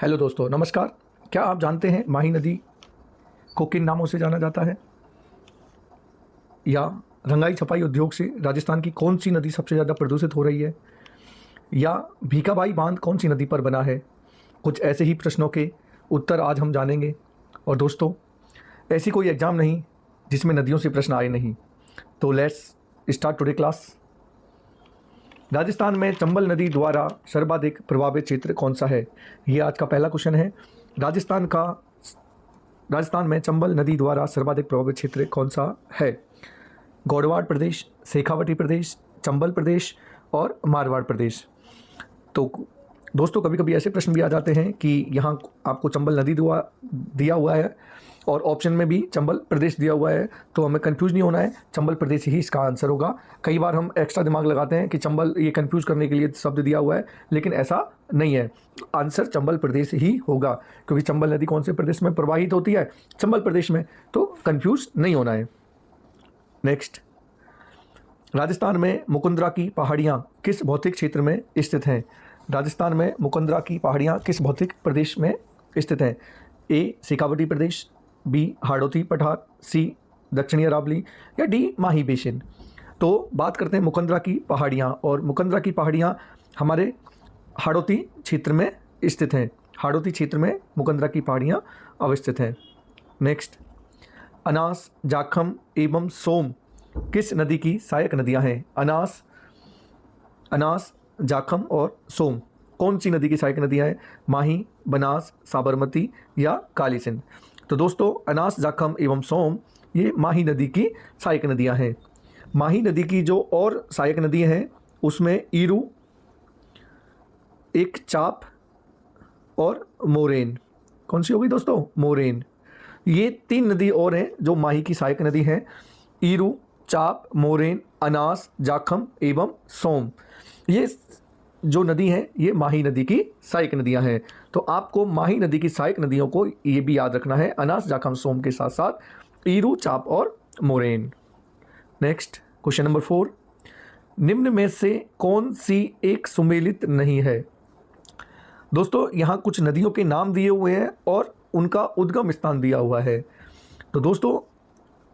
Hello दोस्तों, नमस्कार। क्या आप जानते हैं माही नदी को किन नामों से जाना जाता है? या रंगाई छपाई उद्योग से राजस्थान की कौन सी नदी सबसे ज़्यादा प्रदूषित हो रही है? या भीखाबाई बांध कौन सी नदी पर बना है? कुछ ऐसे ही प्रश्नों के उत्तर आज हम जानेंगे। और दोस्तों, ऐसी कोई एग्ज़ाम नहीं जिसमें नदियों से प्रश्न आए नहीं। तो let's start today class. Rajasthan में चंबल नदी द्वारा सर्वाधिक प्रभावित क्षेत्र कौन सा है? ये आज का पहला क्वेश्चन है। राजस्थान में चंबल नदी द्वारा सर्वाधिक प्रभावित क्षेत्र कौन सा है? गौड़वाड़ प्रदेश, शेखावटी प्रदेश, चंबल प्रदेश और मारवाड़ प्रदेश। तो दोस्तों, कभी कभी ऐसे प्रश्न भी आ जाते हैं कि यहाँ आपको चंबल नदी दिया हुआ है और ऑप्शन में भी चंबल प्रदेश दिया हुआ है, तो हमें कंफ्यूज नहीं होना है। चंबल प्रदेश ही इसका आंसर होगा। कई बार हम एक्स्ट्रा दिमाग लगाते हैं कि चंबल ये कंफ्यूज करने के लिए शब्द दिया हुआ है, लेकिन ऐसा नहीं है। आंसर चंबल प्रदेश ही होगा, क्योंकि चंबल नदी कौन से प्रदेश में प्रवाहित होती है? चंबल प्रदेश में। तो कंफ्यूज नहीं होना है। नेक्स्ट, राजस्थान में मुकुंदरा की पहाड़ियाँ किस भौतिक क्षेत्र में स्थित हैं? राजस्थान में मुकुंदरा की पहाड़ियाँ किस भौतिक प्रदेश में स्थित हैं? ए शेखावटी प्रदेश, बी हाड़ौती पठार, सी दक्षिणी अरावली या डी माही बेसिन। तो बात करते हैं मुकुंदरा की पहाड़ियाँ, और मुकुंदरा की पहाड़ियाँ हमारे हाड़ौती क्षेत्र में स्थित हैं। हाड़ौती क्षेत्र में मुकुंदरा की पहाड़ियाँ अवस्थित हैं। नेक्स्ट, अनास, जाखम एवं सोम किस नदी की सहायक नदियाँ हैं? अनास, जाखम और सोम कौन सी नदी की सहायक नदियाँ हैं? माही, बनास, साबरमती या काली सिंध। तो दोस्तों, अनास, जाखम एवं सोम ये माही नदी की सहायक नदियाँ हैं। माही नदी की जो और सहायक नदियाँ हैं उसमें ईरू, एक चाप और मोरेन। कौन सी होगी दोस्तों? मोरेन। ये तीन नदी और हैं जो माही की सहायक नदी हैं। ईरू, चाप, मोरेन, अनास, जाखम एवं सोम, ये जो नदी हैं ये माही नदी की सहायक नदियां हैं। तो आपको माही नदी की सहायक नदियों को ये भी याद रखना है, अनास, जाखम, सोम के साथ साथ ईरू, चाप और मोरेन। नेक्स्ट, क्वेश्चन नंबर 4, निम्न में से कौन सी एक सुमेलित नहीं है? दोस्तों, यहाँ कुछ नदियों के नाम दिए हुए हैं और उनका उद्गम स्थान दिया हुआ है। तो दोस्तों,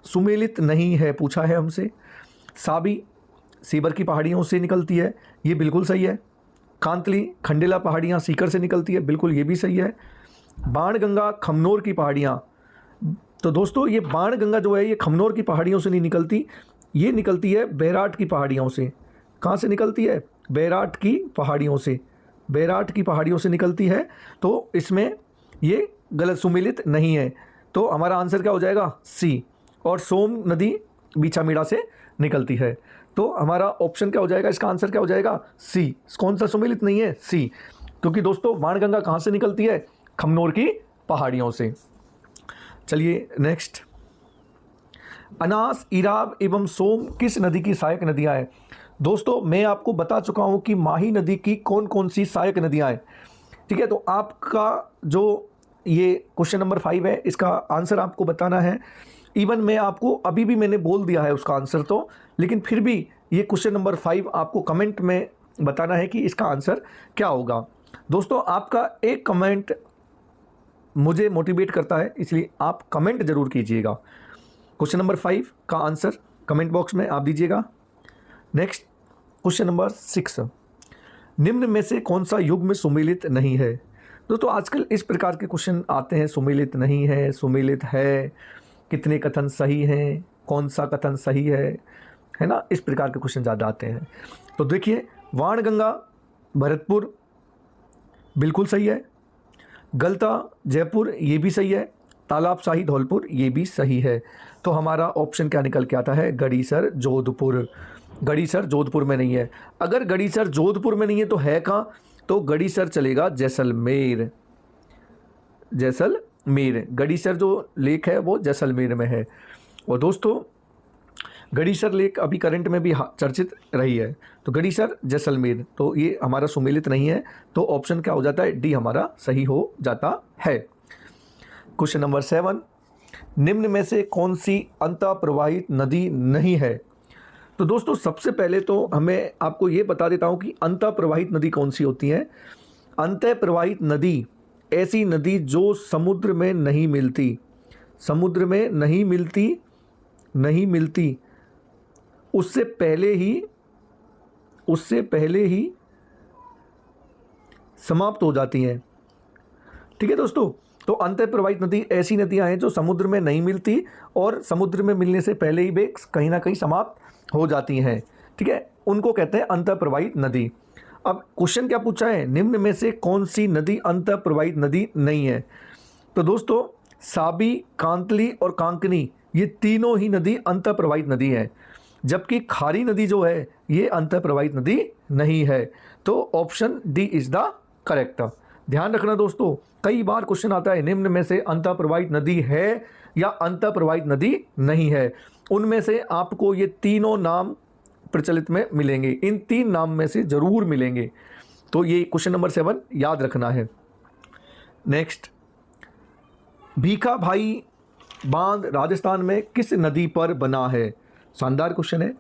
सुमेलित नहीं है पूछा है हमसे। साबी सीबर की पहाड़ियों से निकलती है, ये बिल्कुल सही है। कांतली खंडेला पहाड़ियाँ सीकर से निकलती है, बिल्कुल ये भी सही है। बाणगंगा खमनोर की पहाड़ियाँ, तो दोस्तों ये बाणगंगा जो है ये खमनोर की पहाड़ियों से नहीं निकलती, ये निकलती है बैराट की पहाड़ियों से। कहाँ से निकलती है? बैराट की पहाड़ियों से। बैराट की पहाड़ियों से निकलती है, तो इसमें ये गलत, सुमेलित नहीं है। तो हमारा आंसर क्या हो जाएगा? सी। और सोम नदी बीछामीड़ा से निकलती है। तो हमारा ऑप्शन क्या हो जाएगा? इसका आंसर क्या हो जाएगा? सी। कौन सा सुमेलित नहीं है? सी। क्योंकि दोस्तों बाणगंगा कहाँ से निकलती है? खमनोर की पहाड़ियों से। चलिए नेक्स्ट, अनास, इराब एवं सोम किस नदी की सहायक नदियाँ हैं? दोस्तों, मैं आपको बता चुका हूँ कि माही नदी की कौन कौन सी सहायक नदियाँ हैं। ठीक है, तो आपका जो ये क्वेश्चन नंबर 5 है, इसका आंसर आपको बताना है। इवन मैं आपको अभी भी मैंने बोल दिया है उसका आंसर तो, लेकिन फिर भी ये क्वेश्चन नंबर 5 आपको कमेंट में बताना है कि इसका आंसर क्या होगा। दोस्तों, आपका एक कमेंट मुझे मोटिवेट करता है, इसलिए आप कमेंट जरूर कीजिएगा। क्वेश्चन नंबर 5 का आंसर कमेंट बॉक्स में आप दीजिएगा। नेक्स्ट, क्वेश्चन नंबर 6, निम्न में से कौन सा युग्म सुमेलित नहीं है? दोस्तों, आजकल इस प्रकार के क्वेश्चन आते हैं, सुमेलित नहीं है, सुमेलित है, कितने कथन सही हैं, कौन सा कथन सही है ना, इस प्रकार के क्वेश्चन ज़्यादा आते हैं। तो देखिए, वाणगंगा भरतपुर बिल्कुल सही है। गलता जयपुर ये भी सही है। तालाब शाही धौलपुर ये भी सही है। तो हमारा ऑप्शन क्या निकल के आता है? गड़ीसर जोधपुर। गड़ीसर जोधपुर में नहीं है। अगर गड़ीसर जोधपुर में नहीं है तो है कहाँ? तो गड़ीसर चलेगा जैसलमेर। जैसलमेर, गड़ीसर जो लेक है वो जैसलमेर में है। और दोस्तों, गड़ीसर लेक अभी करंट में भी चर्चित रही है। तो गड़ीसर जैसलमेर, तो ये हमारा सुमेलित नहीं है। तो ऑप्शन क्या हो जाता है? डी हमारा सही हो जाता है। क्वेश्चन नंबर 7, निम्न में से कौन सी अंतः प्रवाहित नदी नहीं है? तो दोस्तों, सबसे पहले तो हमें आपको ये बता देता हूँ कि अंतः प्रवाहित नदी कौन सी होती है। अंतः प्रवाहित नदी ऐसी नदी जो समुद्र में नहीं मिलती, समुद्र में नहीं मिलती, नहीं मिलती, उससे पहले ही समाप्त हो जाती हैं। ठीक है दोस्तों, तो अंतः प्रवाहित नदी ऐसी नदियां हैं जो समुद्र में नहीं मिलती और समुद्र में मिलने से पहले ही वे कहीं ना कहीं समाप्त हो जाती हैं। ठीक है, उनको कहते हैं अंतः प्रवाहित नदी। अब क्वेश्चन क्या पूछा है, निम्न में से कौन सी नदी अंतः प्रवाहित नदी नहीं है? तो दोस्तों साबी, कांतली और कांकनी ये तीनों ही नदी अंतः प्रवाहित नदी है, जबकि खारी नदी जो है ये अंतः प्रवाहित नदी नहीं है। तो option D is the correct. ध्यान रखना दोस्तों, कई बार क्वेश्चन आता है निम्न में से अंतः प्रवाहित नदी है या अंतः प्रवाहित नदी नहीं है। उनमें से आपको ये तीनों नाम प्रचलित में मिलेंगे, इन तीन नाम में से जरूर मिलेंगे। तो ये क्वेश्चन नंबर 7 याद रखना है। नेक्स्ट, भीखा भाई बांध राजस्थान में किस नदी पर बना है? शानदार क्वेश्चन है।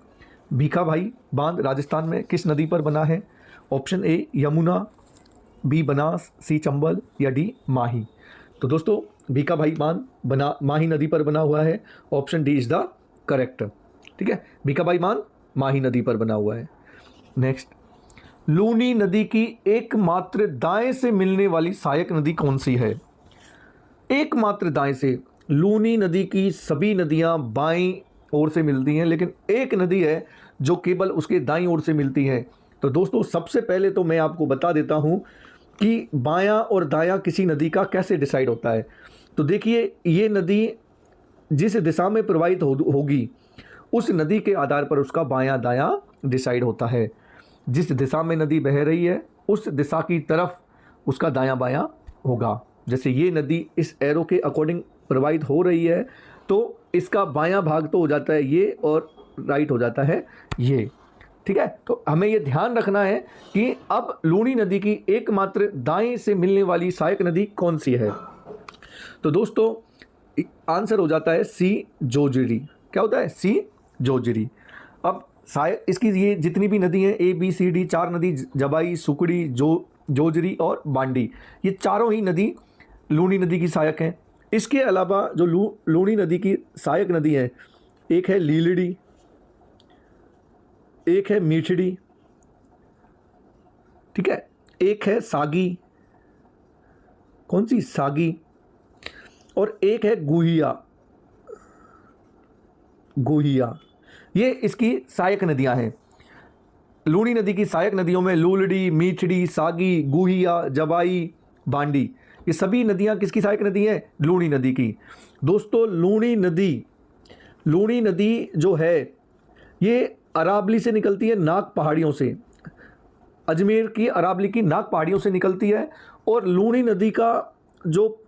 भीखा भाई बांध राजस्थान में किस नदी पर बना है? Option A Yamuna, B Banas, C Chambal या डी माही। तो दोस्तों भीखा भाई बांध माही नदी पर बना हुआ है, option D is the correct. ठीक है, भीखा भाई बांध माही नदी पर बना हुआ है। नेक्स्ट, लूनी नदी की एकमात्र दाएं से मिलने वाली सहायक नदी कौन सी है? एकमात्र दाएं से, लूनी नदी की सभी नदियां बाईं ओर से मिलती हैं, लेकिन एक नदी है जो केवल उसके दाईं ओर से मिलती है। तो दोस्तों सबसे पहले तो मैं आपको बता देता हूं कि बायां और दायां किसी नदी का कैसे डिसाइड होता है। तो देखिए, ये नदी जिस दिशा में प्रवाहित होगी उस नदी के आधार पर उसका बायां दायां डिसाइड होता है। जिस दिशा में नदी बह रही है उस दिशा की तरफ उसका दायां बायां होगा। जैसे ये नदी इस एरो के अकॉर्डिंग प्रवाहित हो रही है तो इसका बायां भाग तो हो जाता है ये और राइट हो जाता है ये। ठीक है, तो हमें ये ध्यान रखना है कि अब लूनी नदी की एकमात्र दाएं से मिलने वाली सहायक नदी कौन सी है? तो दोस्तों आंसर हो जाता है सी जोजरी। क्या होता है? सी जोजरी। अब इसकी ये जितनी भी नदी हैं ए बी सी डी, चार नदी, जबाई, सुकड़ी, जोजरी और बांडी, ये चारों ही नदी लूनी नदी की सहायक हैं। इसके अलावा जो लूनी नदी की सहायक नदी है, एक है लीलड़ी, एक है मीठड़ी, ठीक है, एक है सागी, कौन सी? सागी, और एक है गुहिया। ये इसकी सहायक नदियां हैं। लूनी नदी की सहायक नदियों में लूलड़ी, मीठड़ी, सागी, गुहिया, जबाई, बांडी, ये सभी नदियां किसकी सहायक नदी है? लूनी नदी की। दोस्तों लूनी नदी जो है ये अरावली से निकलती है, नाग पहाड़ियों से, अजमेर की अरावली की नाग पहाड़ियों से निकलती है। और लूनी नदी का जो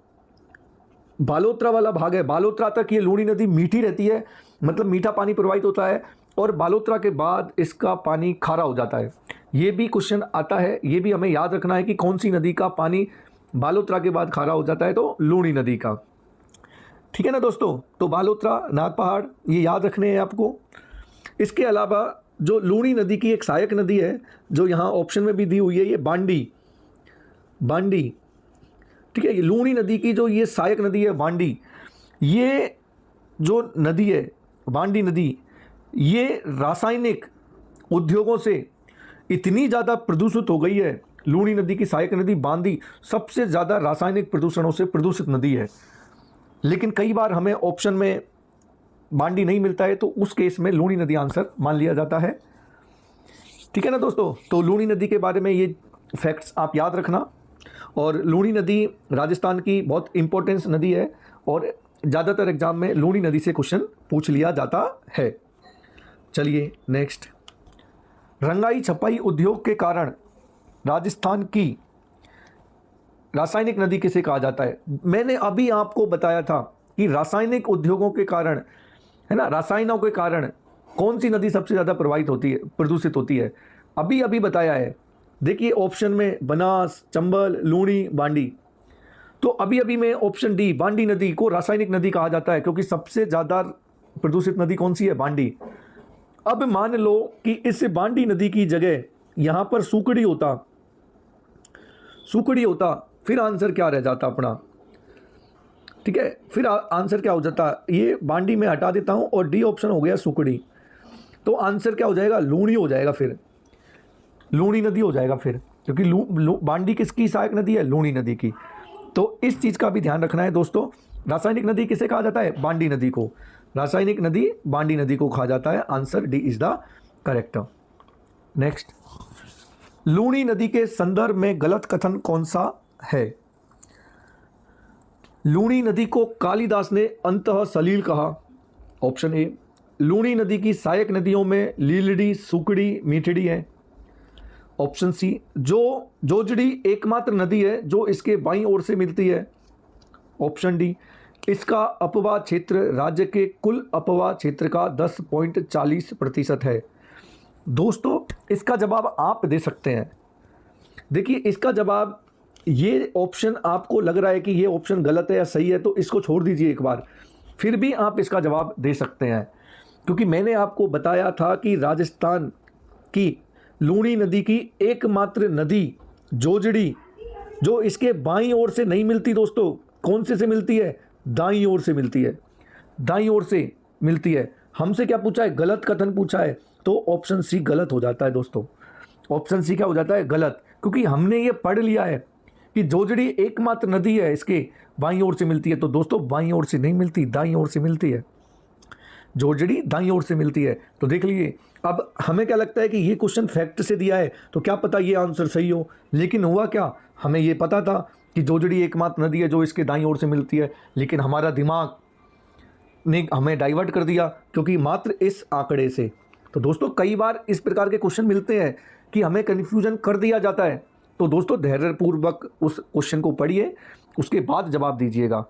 बालोतरा वाला भाग है, बालोतरा तक ये लूनी नदी मीठी रहती है, मतलब मीठा पानी प्रवाहित होता है, और बालोतरा के बाद इसका पानी खारा हो जाता है। ये भी क्वेश्चन आता है, ये भी हमें याद रखना है कि कौन सी नदी का पानी बालोतरा के बाद खारा हो जाता है, तो लूनी नदी का। ठीक है ना दोस्तों, तो बालोतरा, नाग पहाड़, ये याद रखने हैं आपको। इसके अलावा जो लूनी नदी की एक सहायक नदी है जो यहाँ ऑप्शन में भी दी हुई है, ये बांडी। ठीक है, ये लूनी नदी की जो ये सहायक नदी है बांडी, ये जो नदी है बांडी नदी, ये रासायनिक उद्योगों से इतनी ज़्यादा प्रदूषित हो गई है। लूनी नदी की सहायक नदी बांदी सबसे ज़्यादा रासायनिक प्रदूषणों से प्रदूषित नदी है, लेकिन कई बार हमें ऑप्शन में बांडी नहीं मिलता है, तो उस केस में लूनी नदी आंसर मान लिया जाता है। ठीक है ना दोस्तों, तो लूनी नदी के बारे में ये फैक्ट्स आप याद रखना। और लूनी नदी राजस्थान की बहुत इंपॉर्टेंस नदी है और ज़्यादातर एग्जाम में लूनी नदी से क्वेश्चन पूछ लिया जाता है। चलिए नेक्स्ट, रंगाई छपाई उद्योग के कारण राजस्थान की रासायनिक नदी किसे कहा जाता है? मैंने अभी आपको बताया था कि रासायनिक उद्योगों के कारण, है ना, रसायनों के कारण कौन सी नदी सबसे ज़्यादा प्रभावित होती है, प्रदूषित होती है, अभी बताया है। देखिए ऑप्शन में बनास, चंबल, लूनी, बांडी। तो अभी मैं ऑप्शन डी बांडी नदी को रासायनिक नदी कहा जाता है, क्योंकि सबसे ज़्यादा प्रदूषित नदी कौन सी है? बांडी। अब मान लो कि इस बांडी नदी की जगह यहाँ पर सुकड़ी होता, फिर आंसर क्या रह जाता अपना, ठीक है, फिर आंसर क्या हो जाता, ये बांडी में हटा देता हूँ और डी ऑप्शन हो गया सुकड़ी, तो आंसर क्या हो जाएगा, लूणी हो जाएगा, फिर लूणी नदी हो जाएगा फिर, क्योंकि बांडी किसकी सहायक नदी है, लूणी नदी की। तो इस चीज़ का भी ध्यान रखना है दोस्तों। रासायनिक नदी किसे कहा जाता है, बांडी नदी को, रासायनिक नदी बांडी नदी को कहा जाता है। Answer D is the correct. Next, Luni नदी के संदर्भ में गलत कथन कौन सा है। लूणी नदी को कालिदास ने अंतः सलील कहा, ऑप्शन ए। लूणी नदी की सहायक नदियों में लीलड़ी, सुकड़ी, मीठड़ी है, ऑप्शन सी। जोजड़ी एकमात्र नदी है जो इसके बाईं ओर से मिलती है, ऑप्शन डी। इसका अपवाह क्षेत्र राज्य के कुल अपवाह क्षेत्र का 10.40% है। दोस्तों इसका जवाब आप दे सकते हैं। देखिए इसका जवाब, ये ऑप्शन आपको लग रहा है कि ये ऑप्शन गलत है या सही है, तो इसको छोड़ दीजिए एक बार, फिर भी आप इसका जवाब दे सकते हैं, क्योंकि मैंने आपको बताया था कि राजस्थान की लूणी नदी की एकमात्र नदी जोजड़ी, जो इसके बाईं ओर से नहीं मिलती दोस्तों, कौन से मिलती है, दाईं ओर से मिलती है, दाईं ओर से मिलती है। हमसे क्या पूछा है, गलत कथन पूछा है, तो ऑप्शन सी गलत हो जाता है दोस्तों। ऑप्शन सी क्या हो जाता है, गलत, क्योंकि हमने ये पढ़ लिया है कि जोजड़ी एकमात्र नदी है इसके बाईं ओर से मिलती है, तो दोस्तों बाईं ओर से नहीं मिलती, दाईं ओर से मिलती है, जोजड़ी दाईं ओर से मिलती है। तो देख लीजिए, अब हमें क्या लगता है कि ये क्वेश्चन फैक्ट से दिया है, तो क्या पता ये आंसर सही हो, लेकिन हुआ क्या, हमें ये पता था कि जोजड़ी एकमात्र नदी है जो इसके दाईं ओर से मिलती है, लेकिन हमारा दिमाग ने हमें डाइवर्ट कर दिया, क्योंकि मात्र इस आंकड़े से। तो दोस्तों कई बार इस प्रकार के क्वेश्चन मिलते हैं कि हमें कन्फ्यूजन कर दिया जाता है, तो दोस्तों धैर्यपूर्वक उस क्वेश्चन को पढ़िए, उसके बाद जवाब दीजिएगा।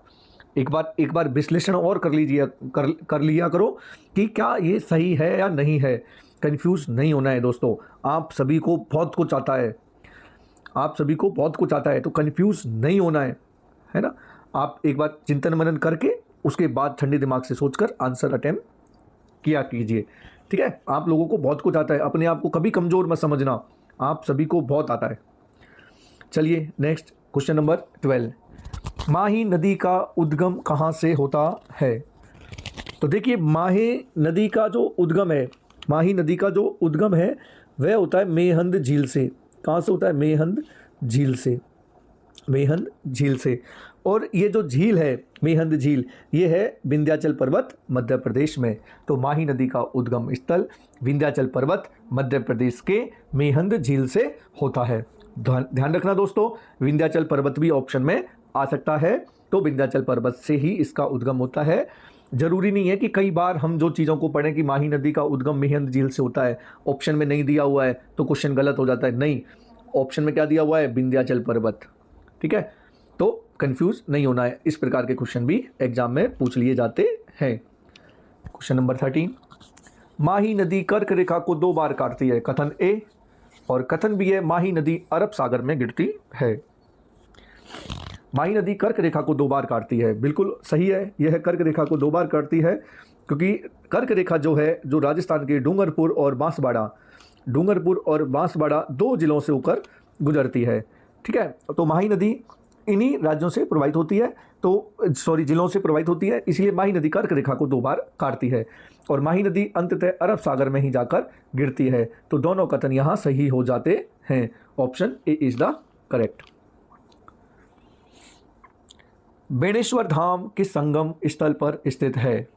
एक बार विश्लेषण और कर लिया करो कि क्या ये सही है या नहीं है। कंफ्यूज नहीं होना है दोस्तों, आप सभी को बहुत कुछ आता है, आप सभी को बहुत कुछ आता है, तो कंफ्यूज नहीं होना है ना। आप एक बार चिंतन मनन करके उसके बाद ठंडे दिमाग से सोचकर आंसर अटेम्प्ट किया कीजिए, ठीक है। आप लोगों को बहुत कुछ आता है, अपने आप को कभी कमज़ोर मत समझना, आप सभी को बहुत आता है। चलिए नेक्स्ट, क्वेश्चन नंबर 12, माही नदी का उद्गम कहाँ से होता है। तो देखिए माही नदी का जो उद्गम है, माही नदी का जो उद्गम है वह होता है मेहंद झील से। कहाँ से होता है, मेहंद झील से, मेहंद झील से। और ये जो झील है मेहंद झील, ये है विंध्याचल पर्वत मध्य प्रदेश में। तो माही नदी का उद्गम स्थल विंध्याचल पर्वत मध्य प्रदेश के मेहंद झील से होता है। ध्यान रखना दोस्तों, विंध्याचल पर्वत भी ऑप्शन में आ सकता है, तो विंध्याचल पर्वत से ही इसका उद्गम होता है। जरूरी नहीं है कि कई बार हम जो चीज़ों को पढ़ें कि माही नदी का उद्गम मेहंद झील से होता है, ऑप्शन में नहीं दिया हुआ है तो क्वेश्चन गलत हो जाता है। नहीं, ऑप्शन में क्या दिया हुआ है, विंध्याचल पर्वत, ठीक है। तो कंफ्यूज नहीं होना है, इस प्रकार के क्वेश्चन भी एग्जाम में पूछ लिए जाते हैं। क्वेश्चन नंबर 13, माही नदी कर्क रेखा को 2 बार काटती है। कथन ए, और कथन बी है माही नदी अरब सागर में गिरती है। माही नदी कर्क रेखा को 2 बार काटती है, बिल्कुल सही है, यह कर्क रेखा को 2 बार काटती है, क्योंकि कर्क रेखा जो है, जो राजस्थान के डूंगरपुर और बांसवाड़ा 2 जिलों से होकर गुजरती है, ठीक है। तो माही नदी इन्हीं राज्यों से प्रभावित होती है, तो जिलों से प्रभावित होती है, इसलिए माही नदी कर्क रेखा को 2 बार काटती है, और माही नदी अंततः अरब सागर में ही जाकर गिरती है। तो दोनों कथन यहाँ सही हो जाते हैं। Option A is the correct. Beneshwar Dham किस संगम स्थल पर स्थित है।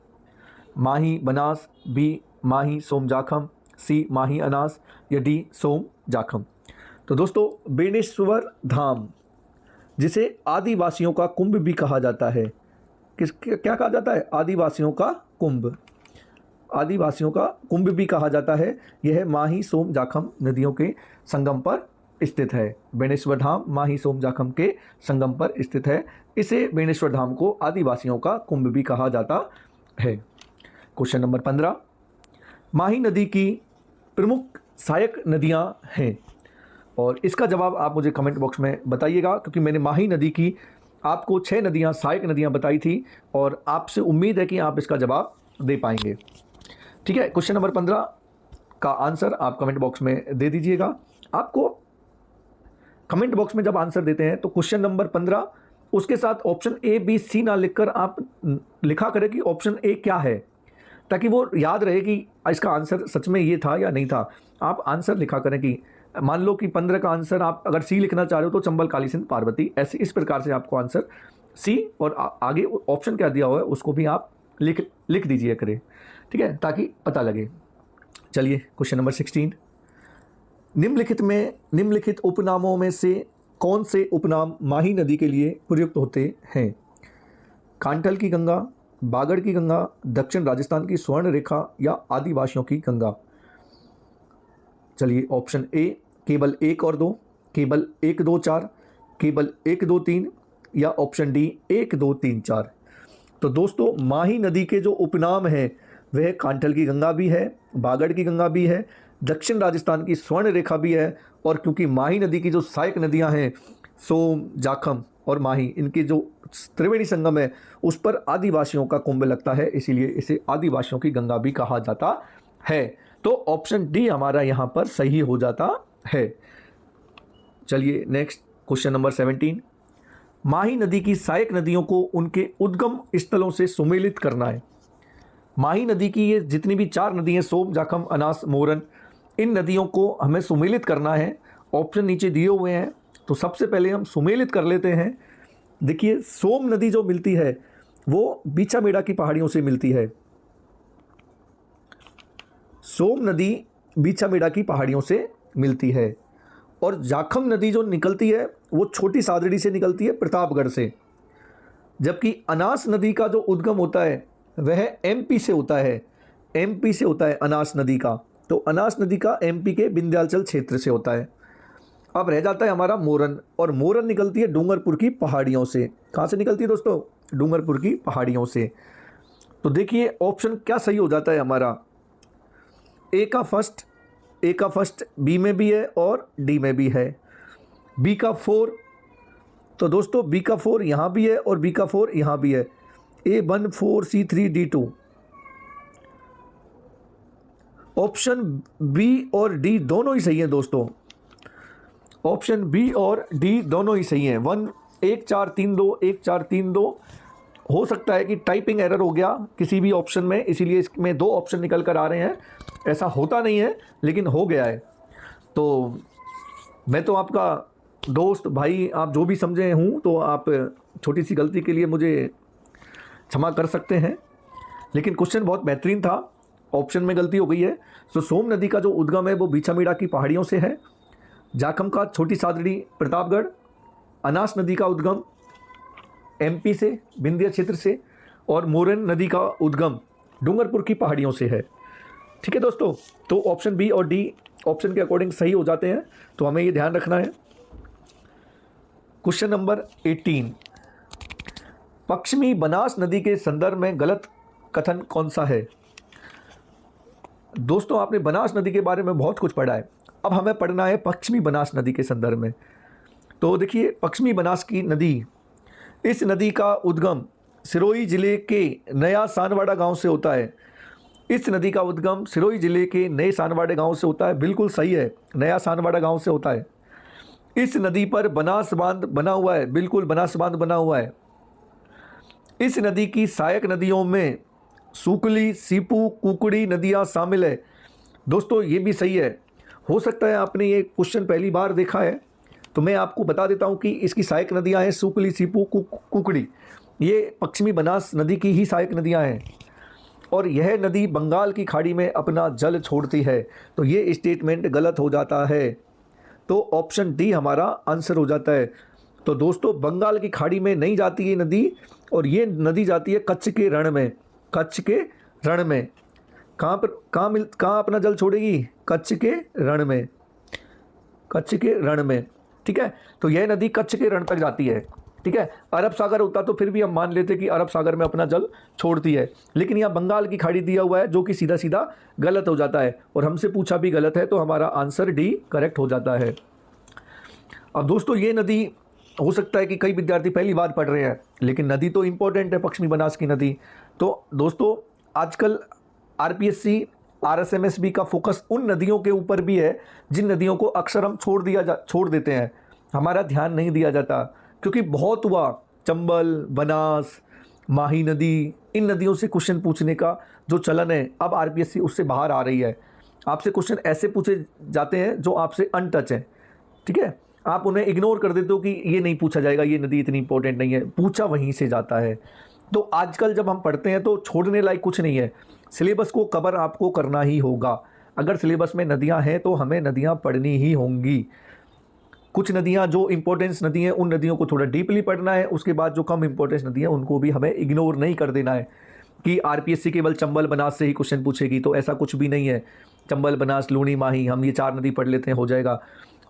माही बनास, बी माही सोमजाखम, सी माही अनास, या डी सोमजाखम। तो दोस्तों बेणेश्वर धाम, जिसे आदिवासियों का कुंभ भी कहा जाता है, क्या कहा जाता है, आदिवासियों का कुंभ, आदिवासियों का कुंभ भी कहा जाता है, यह माही सोमजाखम नदियों के संगम पर स्थित है। बेणेश्वर धाम माही सोमजाखम के संगम पर स्थित है, इसे बेणेश्वर धाम को आदिवासियों का कुंभ भी कहा जाता है। क्वेश्चन नंबर 15, माही नदी की प्रमुख सहायक नदियां हैं, और इसका जवाब आप मुझे कमेंट बॉक्स में बताइएगा, क्योंकि मैंने माही नदी की आपको 6 नदियां, सहायक नदियां बताई थी, और आपसे उम्मीद है कि आप इसका जवाब दे पाएंगे, ठीक है। क्वेश्चन नंबर 15 का आंसर आप कमेंट बॉक्स में दे दीजिएगा। आपको कमेंट बॉक्स में जब आंसर देते हैं तो क्वेश्चन नंबर 15 उसके साथ ऑप्शन ए बी सी ना लिखकर आप लिखा करें कि ऑप्शन ए क्या है, ताकि वो याद रहे कि इसका आंसर सच में ये था या नहीं था। आप आंसर लिखा करें कि मान लो कि 15 का आंसर आप अगर सी लिखना चाह रहे हो तो चंबल काली सिंध पार्वती, ऐसे इस प्रकार से आपको आंसर सी और आगे ऑप्शन क्या दिया हुआ है उसको भी आप लिख दीजिए करें, ठीक है, ताकि पता लगे। चलिए क्वेश्चन नंबर 16, निम्नलिखित उपनामों में से कौन से उपनाम माही नदी के लिए प्रयुक्त होते हैं? कांठल की गंगा, बागड़ की गंगा, दक्षिण राजस्थान की स्वर्ण रेखा या आदिवासियों की गंगा। चलिए ऑप्शन ए केवल 1 और 2, केवल 1 2 4, केवल 1 2 3 या ऑप्शन डी 1 2 3 4। तो दोस्तों माही नदी के जो उपनाम हैं वह कांठल की गंगा भी है, बागड़ की गंगा भी है, दक्षिण राजस्थान की स्वर्ण रेखा भी है, और क्योंकि माही नदी की जो सहायक नदियां हैं सोम, जाखम और माही, इनके जो त्रिवेणी संगम है उस पर आदिवासियों का कुंभ लगता है, इसीलिए इसे आदिवासियों की गंगा भी कहा जाता है। तो ऑप्शन डी हमारा यहाँ पर सही हो जाता है। चलिए नेक्स्ट क्वेश्चन नंबर 17, माही नदी की सहायक नदियों को उनके उद्गम स्थलों से सुमेलित करना है। माही नदी की ये जितनी भी 4 नदी हैं, सोम, जाखम, अनास, मोरन, इन नदियों को हमें सुमेलित करना है। ऑप्शन नीचे दिए हुए हैं, तो सबसे पहले हम सुमेलित कर लेते हैं। देखिए सोम नदी जो मिलती है वो बीछामेड़ा की पहाड़ियों से मिलती है। सोम नदी बीछामेड़ा की पहाड़ियों से मिलती है, और जाखम नदी जो निकलती है वो छोटी सादड़ी से निकलती है, प्रतापगढ़ से। जबकि अनास नदी का जो उद्गम होता है वह एमपी से होता है, एमपी से होता है अनास नदी का। तो अनास नदी का एमपी के विंध्याचल क्षेत्र से होता है। अब रह जाता है हमारा मोरन, और मोरन निकलती है डूंगरपुर की पहाड़ियों से। कहाँ से निकलती है दोस्तों? डूंगरपुर की पहाड़ियों से। तो देखिए ऑप्शन क्या सही हो जाता है हमारा, ए का फर्स्ट बी में भी है और डी में भी है, बी का 4। तो दोस्तों बी का 4 यहाँ भी है और बी का 4 यहाँ भी है, A1 4 C3 D2। Option B और डी दोनों ही सही हैं दोस्तों, ऑप्शन बी और डी दोनों ही सही हैं। 1 4 3 2 1 4 3 2। हो सकता है कि टाइपिंग एरर हो गया किसी भी ऑप्शन में, इसीलिए इसमें 2 ऑप्शन निकल कर आ रहे हैं। ऐसा होता नहीं है लेकिन हो गया है। तो मैं तो आपका दोस्त भाई, आप जो भी समझे हूँ, तो आप छोटी सी गलती के लिए मुझे क्षमा कर सकते हैं, लेकिन क्वेश्चन बहुत बेहतरीन था, ऑप्शन में गलती हो गई है। तो सोम नदी का जो उद्गम है वो बीछामेड़ा की पहाड़ियों से है, जाखम का छोटी सादड़ी प्रतापगढ़, अनास नदी का उद्गम एमपी से विंध्य क्षेत्र से, और मोरन नदी का उद्गम डूंगरपुर की पहाड़ियों से है। ठीक है दोस्तों, तो ऑप्शन बी और डी ऑप्शन के अकॉर्डिंग सही हो जाते हैं, तो हमें ये ध्यान रखना है। क्वेश्चन नंबर 18, पश्चिमी बनास नदी के संदर्भ में गलत कथन कौन सा है? दोस्तों आपने बनास नदी के बारे में बहुत कुछ पढ़ा है, अब हमें पढ़ना है पश्चिमी बनास नदी के संदर्भ में। तो देखिए पश्चिमी बनास की नदी, इस नदी का उद्गम सिरोही जिले के नया सानवाड़ा गांव से होता है। इस नदी का उद्गम सिरोही जिले के नए सानवाड़े गांव से होता है, बिल्कुल सही है, नया सानवाड़ा गांव से होता है। इस नदी पर बनास बांध बना हुआ है, बिल्कुल बनास बांध बना हुआ है। इस नदी की सहायक नदियों में सुकली, सीपू, कुकड़ी नदियां शामिल है। दोस्तों ये भी सही है, हो सकता है आपने ये क्वेश्चन पहली बार देखा है, तो मैं आपको बता देता हूं कि इसकी सहायक नदियां हैं सुकली, सीपू, कुकड़ी, ये पश्चिमी बनास नदी की ही सहायक नदियां हैं, और यह नदी बंगाल की खाड़ी में अपना जल छोड़ती है। तो ये स्टेटमेंट गलत हो जाता है, तो ऑप्शन डी हमारा आंसर हो जाता है। तो दोस्तों बंगाल की खाड़ी में नहीं जाती ये नदी, और ये नदी जाती है कच्छ के रण में। कच्छ के रण में कहाँ अपना जल छोड़ेगी? कच्छ के रण में, कच्छ के रण में। ठीक है, तो यह नदी कच्छ के रण तक जाती है। ठीक है, अरब सागर होता तो फिर भी हम मान लेते कि अरब सागर में अपना जल छोड़ती है, लेकिन यहाँ बंगाल की खाड़ी दिया हुआ है जो कि सीधा सीधा गलत हो जाता है, और हमसे पूछा भी गलत है, तो हमारा आंसर डी करेक्ट हो जाता है। अब दोस्तों ये नदी हो सकता है कि कई विद्यार्थी पहली बार पढ़ रहे हैं, लेकिन नदी तो इंपॉर्टेंट है पश्चिमी बनास की नदी। तो दोस्तों आजकल आरपीएससी आरएसएमएसबी का फोकस उन नदियों के ऊपर भी है जिन नदियों को अक्सर हम छोड़ देते हैं, हमारा ध्यान नहीं दिया जाता, क्योंकि बहुत हुआ चंबल, बनास, माही नदी, इन नदियों से क्वेश्चन पूछने का जो चलन है, अब आरपीएससी उससे बाहर आ रही है। आपसे क्वेश्चन ऐसे पूछे जाते हैं जो आपसे अनटच है, ठीक है, आप उन्हें इग्नोर कर देते हो कि ये नहीं पूछा जाएगा, ये नदी इतनी इंपॉर्टेंट नहीं है, पूछा वहीं से जाता है। तो आजकल जब हम पढ़ते हैं तो छोड़ने लायक कुछ नहीं है, सिलेबस को कवर आपको करना ही होगा। अगर सिलेबस में नदियां हैं तो हमें नदियां पढ़नी ही होंगी। कुछ नदियां जो इंपॉर्टेंस नदी हैं उन नदियों को थोड़ा डीपली पढ़ना है, उसके बाद जो कम इंपॉर्टेंस नदी हैं उनको भी हमें इग्नोर नहीं कर देना है कि आरपीएससी केवल चंबल बनास से ही क्वेश्चन पूछेगी, तो ऐसा कुछ भी नहीं है। चंबल, बनास, लूनी, माही, हम ये 4 नदी पढ़ लेते हैं, हो जाएगा,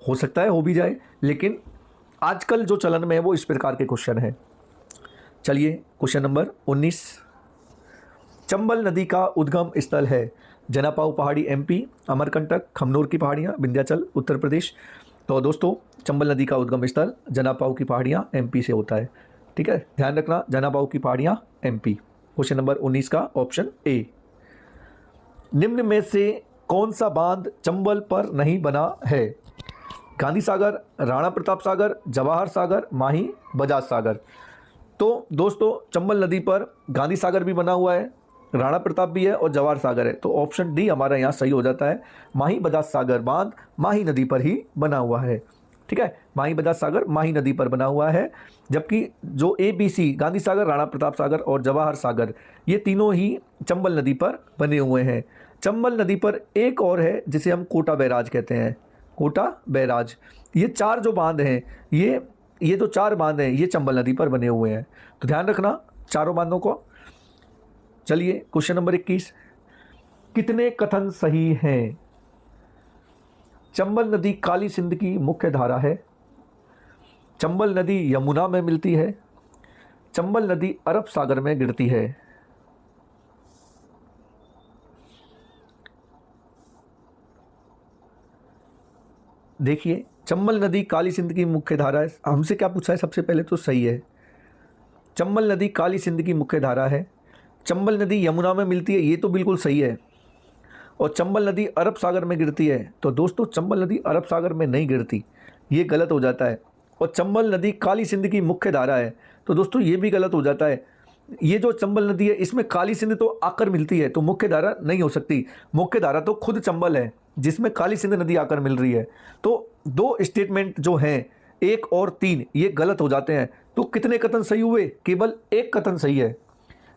हो सकता है हो भी जाए, लेकिन आजकल जो चलन में है वो इस प्रकार के क्वेश्चन है। चलिए क्वेश्चन नंबर 19, चंबल नदी का उद्गम स्थल है जनापाऊ पहाड़ी एमपी, अमरकंटक, खमनोर की पहाड़ियाँ, विंध्याचल उत्तर प्रदेश। तो दोस्तों चंबल नदी का उद्गम स्थल जनापाऊ की पहाड़ियाँ एमपी से होता है, ठीक है, ध्यान रखना, जनापाऊ की पहाड़ियाँ एमपी। क्वेश्चन नंबर 19 का ऑप्शन ए। निम्न में से कौन सा बांध चंबल पर नहीं बना है? गांधी सागर, राणा प्रताप सागर, जवाहर सागर, माही, बजाज सागर। तो दोस्तों चंबल नदी पर गांधी सागर भी बना हुआ है, राणा प्रताप भी है और जवाहर सागर है, तो ऑप्शन डी हमारा यहाँ सही हो जाता है। माही बजाज सागर बांध माही नदी पर ही बना हुआ है, ठीक है, माही बजाज सागर माही नदी पर बना हुआ है। जबकि जो ABC गांधी सागर, राणा प्रताप सागर और जवाहर सागर, ये तीनों ही चंबल नदी पर बने हुए हैं। चंबल नदी पर एक और है जिसे हम कोटा बैराज कहते हैं, कोटा बैराज। ये 4 जो बांध हैं, ये जो 4 बांध हैं ये चंबल नदी पर बने हुए हैं, तो ध्यान रखना चारों बांधों को। चलिए क्वेश्चन नंबर 21, कितने कथन सही हैं? चंबल नदी काली सिंध की मुख्य धारा है, चंबल नदी यमुना में मिलती है, चंबल नदी अरब सागर में गिरती है। देखिए चंबल नदी काली सिंध की मुख्य धारा है, हमसे क्या पूछा है? सबसे पहले तो सही है, चंबल नदी काली सिंध की मुख्य धारा है, चंबल नदी यमुना में मिलती है, ये तो बिल्कुल सही है, और चंबल नदी अरब सागर में गिरती है। तो दोस्तों चंबल नदी अरब सागर में नहीं गिरती, ये गलत हो जाता है। और चंबल नदी काली सिंध की मुख्य धारा है, तो दोस्तों ये भी गलत हो जाता है। ये जो चंबल नदी है इसमें काली सिंध तो आकर मिलती है, तो मुख्य धारा नहीं हो सकती, मुख्य धारा तो खुद चंबल है जिसमें काली सिंध नदी आकर मिल रही है। तो 2 स्टेटमेंट जो हैं 1 और 3 ये गलत हो जाते हैं। तो कितने कथन सही हुए? केवल 1 कथन सही है,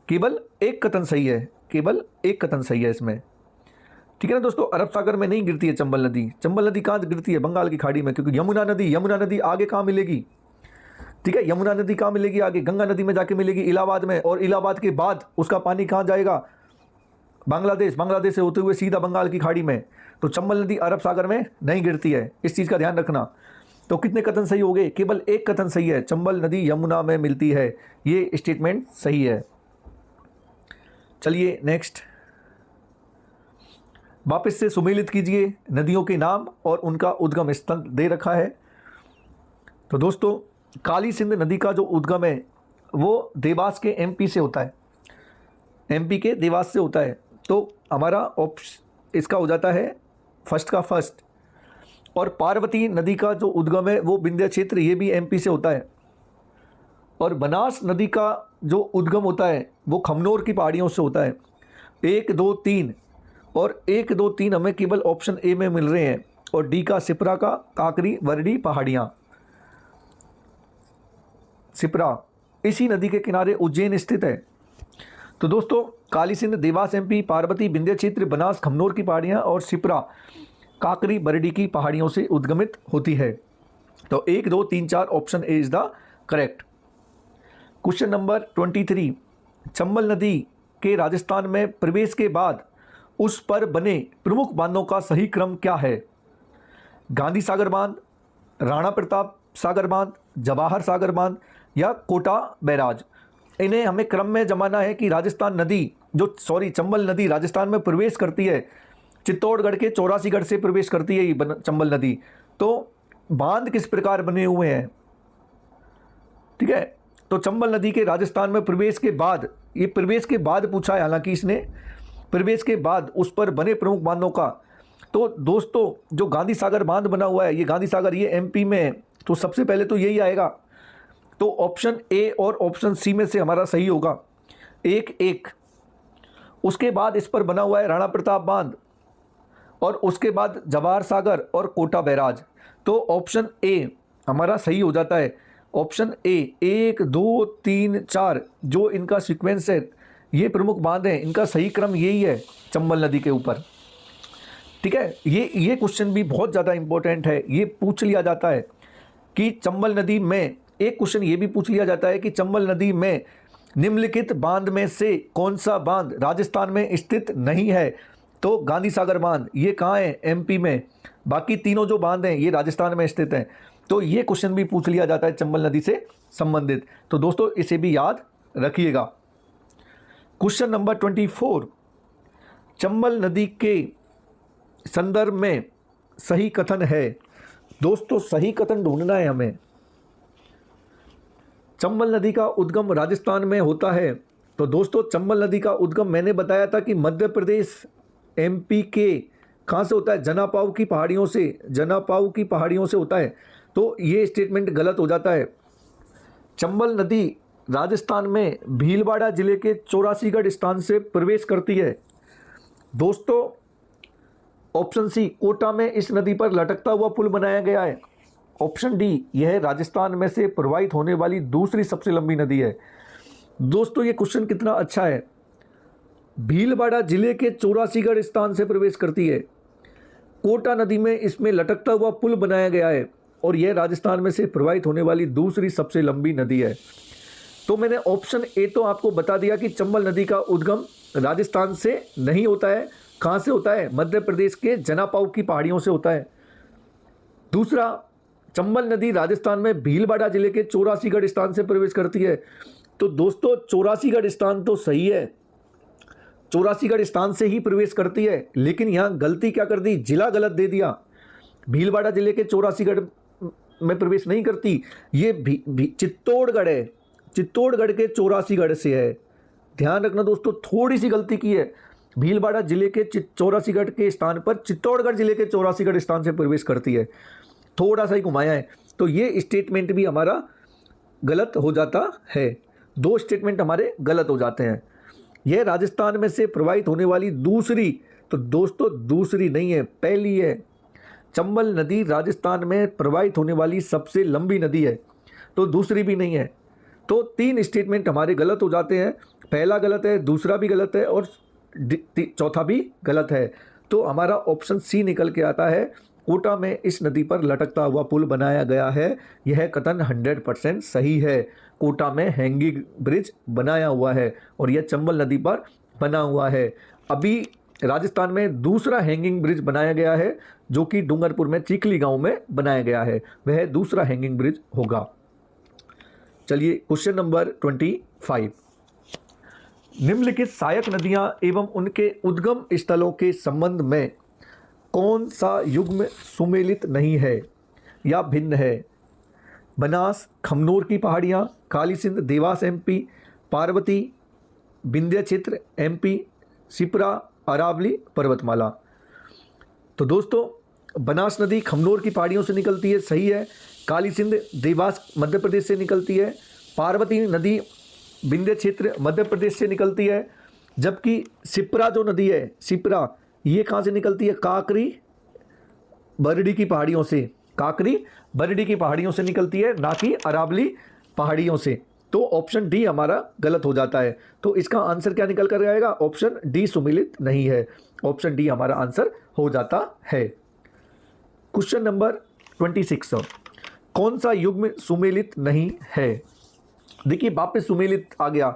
केवल 1 कथन सही है, केवल 1 कथन सही है इसमें, ठीक है ना दोस्तों। अरब सागर में नहीं गिरती है चंबल नदी, चंबल नदी कहाँ गिरती है? बंगाल की खाड़ी में, क्योंकि यमुना नदी आगे कहाँ मिलेगी, ठीक है, यमुना नदी कहाँ मिलेगी आगे? गंगा नदी में जाके मिलेगी इलाहाबाद में, और इलाहाबाद के बाद उसका पानी कहाँ जाएगा? बांग्लादेश, बांग्लादेश से होते हुए सीधा बंगाल की खाड़ी में। तो चंबल नदी अरब सागर में नहीं गिरती है, इस चीज़ का ध्यान रखना। तो कितने कथन सही हो गए? केवल 1 कथन सही है, चंबल नदी यमुना में मिलती है, ये स्टेटमेंट सही है। चलिए नेक्स्ट, वापस से सुमेलित कीजिए नदियों के नाम और उनका उद्गम स्थल दे रखा है। तो दोस्तों काली सिंध नदी का जो उद्गम है वो देवास के एमपी से होता है, एमपी के देवास से होता है। तो हमारा ऑप्शन इसका हो जाता है फर्स्ट का फर्स्ट। और पार्वती नदी का जो उद्गम है वो विंध्य क्षेत्र, ये भी एमपी से होता है। और बनास नदी का जो उद्गम होता है वो खमनोर की पहाड़ियों से होता है। 1, 2, 3 और 1, 2, 3 हमें केवल ऑप्शन ए में मिल रहे हैं, और डी का सिपरा का काकरी वरडी पहाड़ियाँ। सिपरा इसी नदी के किनारे उज्जैन स्थित है। तो दोस्तों काली सिंध, देवास एमपी, पार्वती विंध्य क्षेत्र, बनास खमनोर की पहाड़ियाँ और सिपरा काकरी बरडी की पहाड़ियों से उद्गमित होती है। तो 1, 2, 3, 4 option A is the correct. Question number 23, Chambal नदी के राजस्थान में प्रवेश के बाद उस पर बने प्रमुख बांधों का सही क्रम क्या है? गांधी सागर बांध, राणा प्रताप सागर बांध, जवाहर सागर बांध या कोटा बैराज। इन्हें हमें क्रम में जमाना है कि राजस्थान नदी चंबल नदी राजस्थान में प्रवेश करती है, चित्तौड़गढ़ के 84गढ़ से प्रवेश करती है ये चंबल नदी। तो बांध किस प्रकार बने हुए हैं, ठीक है। तो चंबल नदी के राजस्थान में प्रवेश के बाद, ये प्रवेश के बाद पूछा है, हालांकि इसने प्रवेश के बाद उस पर बने प्रमुख बांधों का। तो दोस्तों जो गांधी सागर बांध बना हुआ है, ये गांधी सागर ये एमपी में तो सबसे पहले तो यही आएगा। तो ऑप्शन ए और ऑप्शन सी में से हमारा सही होगा 1-1। उसके बाद इस पर बना हुआ है राणा प्रताप बांध, और उसके बाद जवाहर सागर और कोटा बैराज। तो ऑप्शन ए हमारा सही हो जाता है। ऑप्शन ए 1 2 3 4 जो इनका सीक्वेंस है, ये प्रमुख बांध है, इनका सही क्रम यही है चंबल नदी के ऊपर। ठीक है, ये क्वेश्चन भी बहुत ज़्यादा इंपॉर्टेंट है। ये पूछ लिया जाता है कि चंबल नदी में, एक क्वेश्चन ये भी पूछ लिया जाता है कि चंबल नदी में निम्नलिखित बांध में से कौन सा बांध राजस्थान में स्थित नहीं है। तो गांधी सागर बांध ये कहाँ है, एमपी में। बाकी तीनों जो बांध हैं ये राजस्थान में स्थित हैं। तो ये क्वेश्चन भी पूछ लिया जाता है चंबल नदी से संबंधित। तो दोस्तों इसे भी याद रखिएगा। क्वेश्चन नंबर 24, चंबल नदी के संदर्भ में सही कथन है। दोस्तों सही कथन ढूंढना है हमें। चंबल नदी का उद्गम राजस्थान में होता है। तो दोस्तों चंबल नदी का उद्गम मैंने बताया था कि मध्य प्रदेश एमपी के कहाँ से होता है, जनापाव की पहाड़ियों से, जनापाव की पहाड़ियों से होता है। तो ये स्टेटमेंट गलत हो जाता है। चंबल नदी राजस्थान में भीलवाड़ा जिले के चौरासीगढ़ स्थान से प्रवेश करती है। दोस्तों ऑप्शन सी, कोटा में इस नदी पर लटकता हुआ पुल बनाया गया है। ऑप्शन डी, यह राजस्थान में से प्रवाहित होने वाली दूसरी सबसे लंबी नदी है। दोस्तों ये क्वेश्चन कितना अच्छा है। भीलवाड़ा जिले के चौरासीगढ़ स्थान से प्रवेश करती है, कोटा नदी में इसमें लटकता हुआ पुल बनाया गया है, और यह राजस्थान में से प्रवाहित होने वाली दूसरी सबसे लंबी नदी है। तो मैंने ऑप्शन ए तो आपको बता दिया कि चंबल नदी का उद्गम राजस्थान से नहीं होता है। कहाँ से होता है, मध्य प्रदेश के जनापाव की पहाड़ियों से होता है। दूसरा, चंबल नदी राजस्थान में भीलवाड़ा जिले के चौरासीगढ़ स्थान से प्रवेश करती है। तो दोस्तों चौरासीगढ़ स्थान तो सही है, चौरासीगढ़ स्थान से ही प्रवेश करती है, लेकिन यहाँ गलती क्या कर दी, जिला गलत दे दिया। भीलवाड़ा जिले के चौरासीगढ़ में प्रवेश नहीं करती, ये चित्तौड़गढ़ है, चित्तौड़गढ़ के चौरासीगढ़ से है। ध्यान रखना दोस्तों, थोड़ी सी गलती की है। भीलवाड़ा जिले के चौरासीगढ़ के स्थान पर चित्तौड़गढ़ जिले के चौरासीगढ़ स्थान से प्रवेश करती है, थोड़ा सा ही घुमाया है। तो ये स्टेटमेंट भी हमारा गलत हो जाता है। दो स्टेटमेंट हमारे गलत हो जाते हैं। यह राजस्थान में से प्रवाहित होने वाली दूसरी, तो दोस्तों दूसरी नहीं है, पहली है। चंबल नदी राजस्थान में प्रवाहित होने वाली सबसे लंबी नदी है, तो दूसरी भी नहीं है। तो तीन स्टेटमेंट हमारे गलत हो जाते हैं। पहला गलत है, दूसरा भी गलत है, और चौथा भी गलत है। तो हमारा ऑप्शन सी निकल के आता है, कोटा में इस नदी पर लटकता हुआ पुल बनाया गया है। यह कथन 100% सही है। कोटा में हैंगिंग ब्रिज बनाया हुआ है, और यह चंबल नदी पर बना हुआ है। अभी राजस्थान में दूसरा हैंगिंग ब्रिज बनाया गया है, जो कि डूंगरपुर में चिखली गांव में बनाया गया है। वह दूसरा हैंगिंग ब्रिज होगा। चलिए क्वेश्चन नंबर 25, निम्नलिखित सहायक नदियां एवं उनके उद्गम स्थलों के संबंध में कौन सा युग्म सुमेलित नहीं है या भिन्न है। बनास खमनोर की पहाड़ियाँ, काली सिंध देवास एमपी, पार्वती विंध्य क्षेत्र एमपी, शिप्रा अरावली पर्वतमाला। तो दोस्तों बनास नदी खमनोर की पहाड़ियों से निकलती है, सही है। काली सिंध देवास मध्य प्रदेश से निकलती है। पार्वती नदी विंध्य क्षेत्र मध्य प्रदेश से निकलती है। जबकि शिप्रा जो नदी है, शिप्रा ये कहाँ से निकलती है, काकरी बरडी की पहाड़ियों से, काकरी बरडी की पहाड़ियों से निकलती है, ना कि अरावली पहाड़ियों से। तो ऑप्शन डी हमारा गलत हो जाता है। तो इसका आंसर क्या निकल कर आएगा, ऑप्शन डी सुमेलित नहीं है। ऑप्शन डी हमारा आंसर हो जाता है। क्वेश्चन नंबर 26, कौन सा युग्म सुमेलित नहीं है। देखिए वापस सुमेलित आ गया।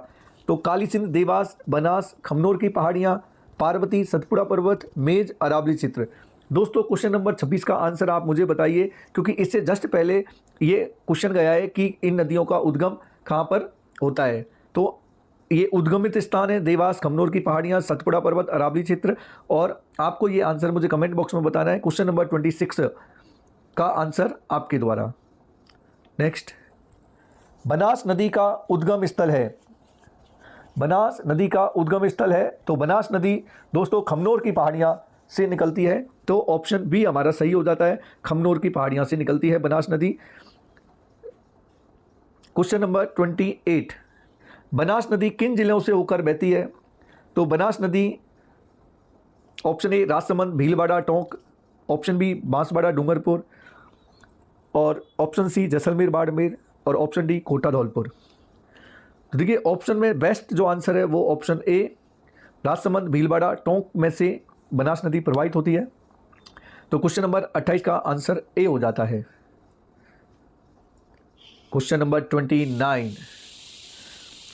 तो काली सिंध देवास बनास खमनोर की पहाड़ियाँ, पार्वती सतपुड़ा पर्वत, मेज अरावली चित्र। दोस्तों क्वेश्चन नंबर 26 का आंसर आप मुझे बताइए, क्योंकि इससे जस्ट पहले ये क्वेश्चन गया है कि इन नदियों का उद्गम कहाँ पर होता है। तो ये उद्गमित स्थान है देवास खमनोर की पहाड़ियाँ, सतपुड़ा पर्वत, अरावली क्षेत्र। और आपको ये आंसर मुझे कमेंट बॉक्स में बताना है। क्वेश्चन नंबर 26 का आंसर आपके द्वारा। नेक्स्ट, बनास नदी का उद्गम स्थल है। बनास नदी का उद्गम स्थल है, तो बनास नदी दोस्तों खमनोर की पहाड़ियाँ से निकलती है। तो ऑप्शन बी हमारा सही हो जाता है, खमनोर की पहाड़ियाँ से निकलती है बनास नदी। क्वेश्चन नंबर 28, बनास नदी किन जिलों से होकर बहती है? तो बनास नदी option A Rajsamand, Bhilwara, Tonk, option B Banswara, Dungarpur, और ऑप्शन सी जैसलमेर, बाड़मेर, और ऑप्शन डी कोटा, धौलपुर। तो देखिए ऑप्शन में बेस्ट जो आंसर है वो ऑप्शन ए राजसमंद, भीलवाड़ा, टोंक में से बनास नदी प्रवाहित होती है। तो क्वेश्चन नंबर 28 का आंसर ए हो जाता है। क्वेश्चन नंबर 29,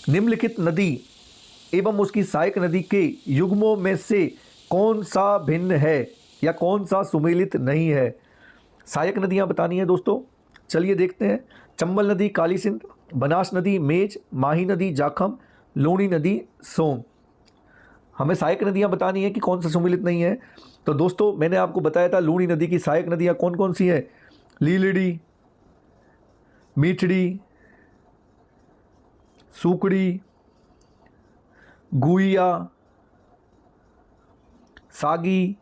निम्नलिखित नदी एवं उसकी सहायक नदी के युग्मों में से कौन सा भिन्न है या कौन सा सुमेलित नहीं है? सहायक नदियां बतानी है दोस्तों। चलिए देखते हैं। चंबल नदी काली सिंध, बनास नदी मेज, माही नदी जाखम, लूणी नदी सोम। हमें सहायक नदियां बतानी है कि कौन सा सुमेलित नहीं है। तो दोस्तों मैंने आपको बताया था लूणी नदी की सहायक नदियां कौन कौन सी हैं? लीलड़ी, मीठड़ी, सूकड़ी, गुइया, सागी,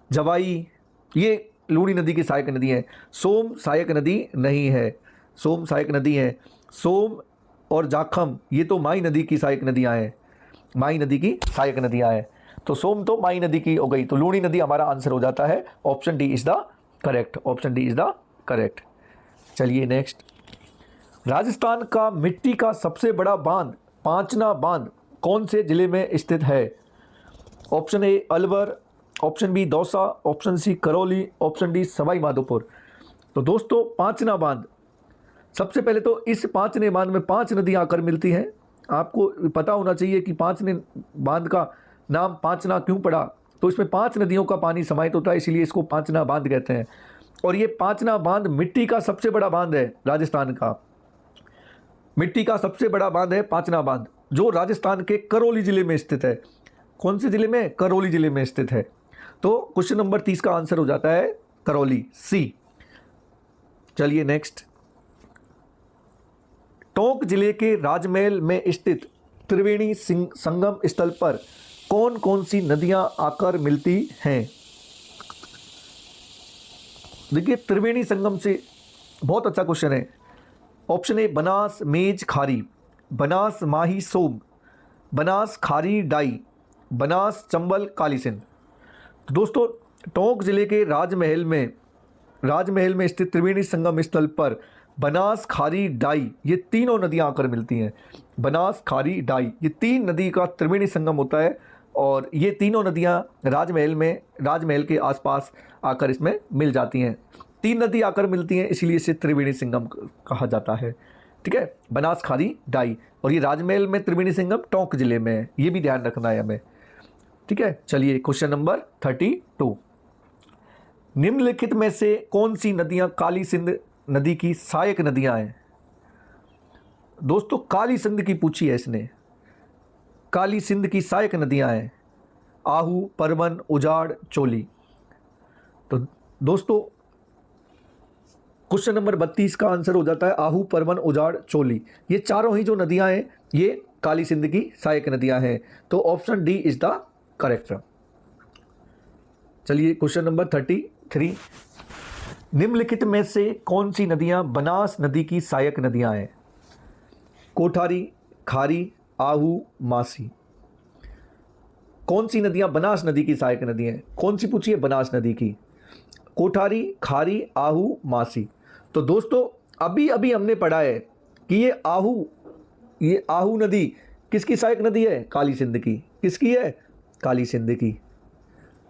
जवाई, ये लूणी नदी की सहायक नदी है। सोम सहायक नदी नहीं है, सोम सहायक नदी है। सोम और जाखम ये तो माई नदी की सहायक नदियां हैं, माई नदी की सहायक नदियां हैं। तो सोम तो माई नदी की हो गई, तो लूणी नदी हमारा आंसर हो जाता है। Option D is the correct, option D is the correct. चलिए नेक्स्ट, राजस्थान का मिट्टी का सबसे बड़ा बांध, पांचना बांध, कौन से जिले में स्थित है? Option A Alwar, option B Dausa, option C Karauli, option D Sawai Madhopur. तो दोस्तों पांचना बांध, सबसे पहले तो इस पांचने बांध में 5 नदियां आकर मिलती हैं। आपको पता होना चाहिए कि पांचने बांध का नाम पांचना क्यों पड़ा। तो इसमें 5 नदियों का पानी समाहित होता है, इसीलिए इसको पांचना बांध कहते हैं। और ये पांचना बांध मिट्टी का सबसे बड़ा बांध है राजस्थान का। मिट्टी का सबसे बड़ा बांध है पांचना बांध, जो राजस्थान के करौली जिले में स्थित है। कौन से जिले में? करौली जिले में स्थित है। तो क्वेश्चन नंबर 30 का आंसर हो जाता है करौली, सी। चलिए नेक्स्ट, टोंक जिले के राजमहल में स्थित त्रिवेणी संगम स्थल पर कौन कौन सी नदियां आकर मिलती हैं? देखिए त्रिवेणी संगम से बहुत अच्छा क्वेश्चन है। ऑप्शन ए बनास मेज खारी, बनास माही सोम, बनास खारी डाई, बनास चंबल काली सिंध। तो दोस्तों टोंक जिले के राजमहल में स्थित त्रिवेणी संगम स्थल पर बनास, खारी, डाई ये तीनों नदियां आकर मिलती हैं। बनास, खारी, डाई ये 3 नदी का त्रिवेणी संगम होता है, और ये तीनों नदियां राजमहल के आसपास आकर इसमें मिल जाती हैं। 3 नदी आकर मिलती हैं, इसीलिए इसे त्रिवेणी संगम कहा जाता है। ठीक है, बनास, खारी, डाई, और ये राजमहल में त्रिवेणी संगम टोंक जिले में है, ये भी ध्यान रखना है हमें। ठीक है, चलिए क्वेश्चन नंबर 32, निम्नलिखित में से कौन सी नदियां काली सिंध नदी की सहायक नदियां हैं? दोस्तों काली सिंध की पूछी है इसने। काली सिंध की सहायक नदियां हैं आहू, परवन, उजाड़, चोली। तो दोस्तों क्वेश्चन नंबर 32 का आंसर हो जाता है आहू, परवन, उजाड़, चोली। ये चारों ही जो नदियां हैं ये काली सिंध की सहायक नदियां हैं। तो option D is the correct. चलिए क्वेश्चन नंबर 33, निम्नलिखित में से कौन सी नदियां बनास नदी की सहायक नदियां हैं? कोठारी, खारी, आहू, मासी। कौन सी नदियां बनास नदी की सहायक नदी हैं? कौन सी पूछी है? बनास नदी की। कोठारी, खारी, आहू, मासी। तो दोस्तों अभी अभी हमने पढ़ा है कि ये आहू नदी किसकी सहायक नदी है? काली सिंध की। किसकी है? काली सिंध की।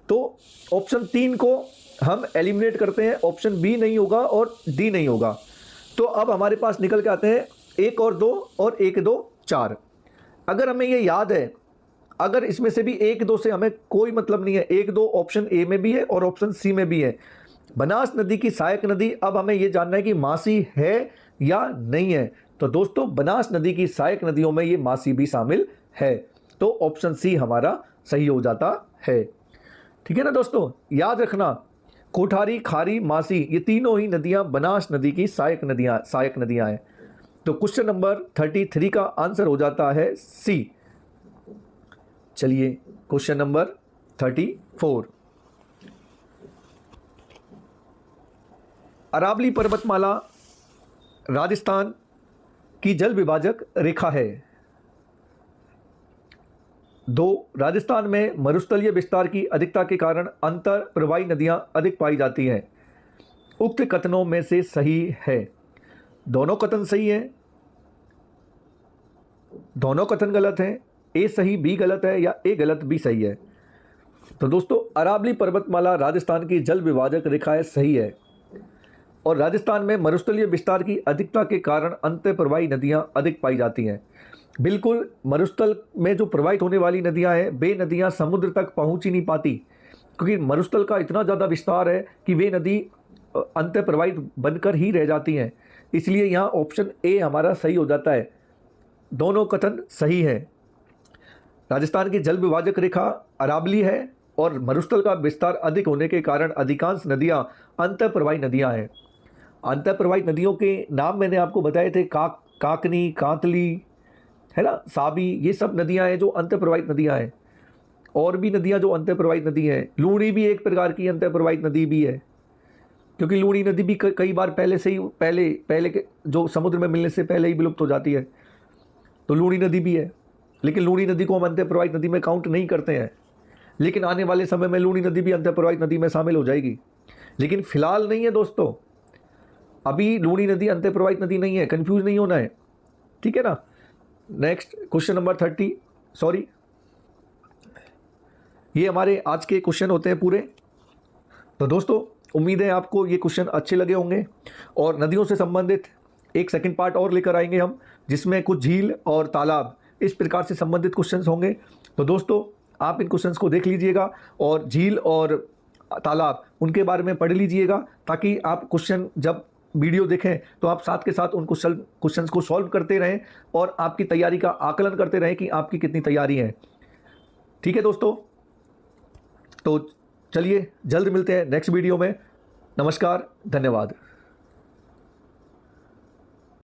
तो ऑप्शन 3 को हम एलिमिनेट करते हैं, ऑप्शन बी नहीं होगा और डी नहीं होगा। तो अब हमारे पास निकल के आते हैं 1 और 2 और 1, 2, 4। अगर हमें ये याद है, अगर इसमें से भी 1, 2 से हमें कोई मतलब नहीं है, 1, 2 ऑप्शन ए में भी है और ऑप्शन सी में भी है। बनास नदी की सहायक नदी, अब हमें ये जानना है कि मासी है या नहीं है। तो दोस्तों बनास नदी की सहायक नदियों में ये मासी भी शामिल है, तो ऑप्शन सी हमारा सही हो जाता है। ठीक है ना दोस्तों, याद रखना कोठारी, खारी, मासी ये तीनों ही नदियां बनास नदी की सहायक नदियां हैं। तो क्वेश्चन नंबर 33 का आंसर हो जाता है सी। चलिए क्वेश्चन नंबर 34, अरावली पर्वतमाला राजस्थान की जल विभाजक रेखा है? 2. राजस्थान में मरुस्थलीय विस्तार की अधिकता के कारण अंतर प्रवाही नदियां अधिक पाई जाती हैं। उक्त कथनों में से सही है? दोनों कथन सही हैं, दोनों कथन गलत हैं, ए सही बी गलत है या ए गलत बी सही है। तो दोस्तों अरावली पर्वतमाला राजस्थान की जल विभाजक रेखा है, सही है। और राजस्थान में मरुस्थलीय विस्तार की अधिकता के कारण अंतर प्रवाही नदियां अधिक पाई जाती हैं। बिल्कुल, मरुस्थल में जो प्रवाहित होने वाली नदियां हैं वे नदियां समुद्र तक पहुंच ही नहीं पाती, क्योंकि मरुस्थल का इतना ज़्यादा विस्तार है कि वे नदी अंतर प्रवाहित बनकर ही रह जाती हैं। इसलिए यहाँ ऑप्शन ए हमारा सही हो जाता है। दोनों कथन सही है। राजस्थान की जल विभाजक रेखा अरावली है और मरुस्थल का विस्तार अधिक होने के कारण अधिकांश नदियां अंतर प्रवाही नदियां हैं। अंतर प्रवाहित नदियों के नाम मैंने आपको बताए थे, काकनी, कांतली, है ना, साबी, ये सब नदियां हैं जो अंतर प्रवाहित नदियां हैं। और भी नदियां जो अंतर प्रवाहित नदी हैं, लूणी भी एक प्रकार की अंतर प्रवाहित नदी भी है, क्योंकि लूणी नदी भी कई बार पहले से ही पहले के जो समुद्र में मिलने से पहले ही विलुप्त हो जाती है, तो लूणी नदी भी है। लेकिन लूणी नदी को हम अंतर प्रवाहित नदी में काउंट नहीं करते हैं, लेकिन आने वाले समय में लूणी नदी भी अंतर प्रवाहित नदी में शामिल हो जाएगी, लेकिन फिलहाल नहीं है दोस्तों। अभी लूणी नदी अंतर प्रवाहित नदी नहीं है, कंफ्यूज नहीं होना है, ठीक है ना। नेक्स्ट क्वेश्चन नंबर 30, सॉरी, ये हमारे आज के क्वेश्चन होते हैं पूरे। तो दोस्तों उम्मीद है आपको ये क्वेश्चन अच्छे लगे होंगे, और नदियों से संबंधित एक सेकंड पार्ट और लेकर आएंगे हम, जिसमें कुछ झील और तालाब इस प्रकार से संबंधित क्वेश्चंस होंगे। तो दोस्तों आप इन क्वेश्चंस को देख लीजिएगा और झील और तालाब उनके बारे में पढ़ लीजिएगा, ताकि आप क्वेश्चन जब वीडियो देखें तो आप साथ के साथ उन क्वेश्चंस को सॉल्व करते रहें और आपकी तैयारी का आकलन करते रहें कि आपकी कितनी तैयारी है। ठीक है दोस्तों, तो चलिए जल्द मिलते हैं नेक्स्ट वीडियो में। नमस्कार, धन्यवाद।